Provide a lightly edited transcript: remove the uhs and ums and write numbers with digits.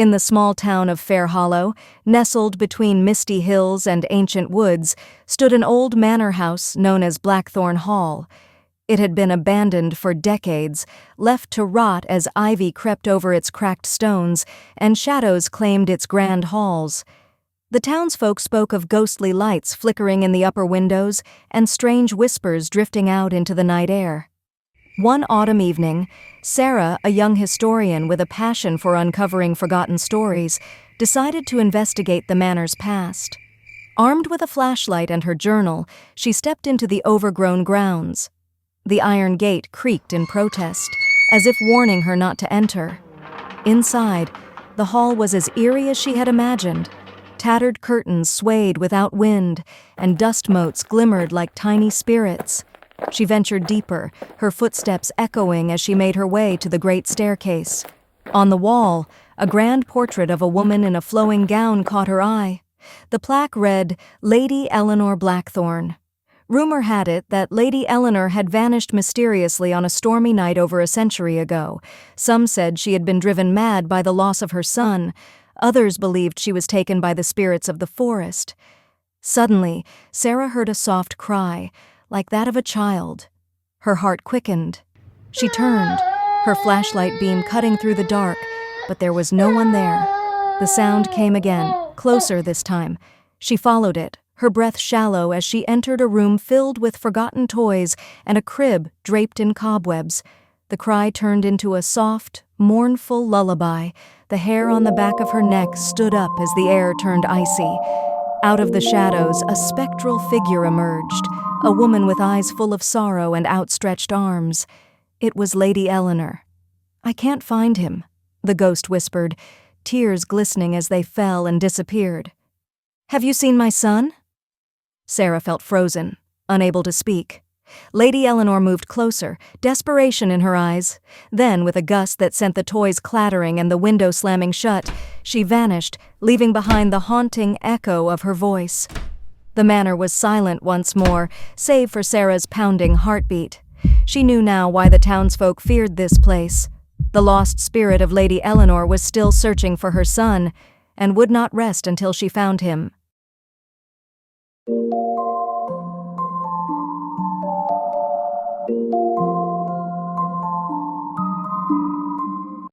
In the small town of Fair Hollow, nestled between misty hills and ancient woods, stood an old manor house known as Blackthorne Hall. It had been abandoned for decades, left to rot as ivy crept over its cracked stones and shadows claimed its grand halls. The townsfolk spoke of ghostly lights flickering in the upper windows and strange whispers drifting out into the night air. One autumn evening, Sarah, a young historian with a passion for uncovering forgotten stories, decided to investigate the manor's past. Armed with a flashlight and her journal, she stepped into the overgrown grounds. The iron gate creaked in protest, as if warning her not to enter. Inside, the hall was as eerie as she had imagined. Tattered curtains swayed without wind, and dust motes glimmered like tiny spirits. She ventured deeper, her footsteps echoing as she made her way to the great staircase. On the wall, a grand portrait of a woman in a flowing gown caught her eye. The plaque read, "Lady Eleanor Blackthorne." Rumor had it that Lady Eleanor had vanished mysteriously on a stormy night over a century ago. Some said she had been driven mad by the loss of her son. Others believed she was taken by the spirits of the forest. Suddenly, Sarah heard a soft cry, like that of a child. Her heart quickened. She turned, her flashlight beam cutting through the dark, but there was no one there. The sound came again, closer this time. She followed it, her breath shallow as she entered a room filled with forgotten toys and a crib draped in cobwebs. The cry turned into a soft, mournful lullaby. The hair on the back of her neck stood up as the air turned icy. Out of the shadows, a spectral figure emerged, a woman with eyes full of sorrow and outstretched arms. It was Lady Eleanor. "I can't find him," the ghost whispered, tears glistening as they fell and disappeared. "Have you seen my son?" Sarah felt frozen, unable to speak. Lady Eleanor moved closer, desperation in her eyes. Then, with a gust that sent the toys clattering and the window slamming shut, she vanished, leaving behind the haunting echo of her voice. The manor was silent once more, save for Sarah's pounding heartbeat. She knew now why the townsfolk feared this place. The lost spirit of Lady Eleanor was still searching for her son, and would not rest until she found him.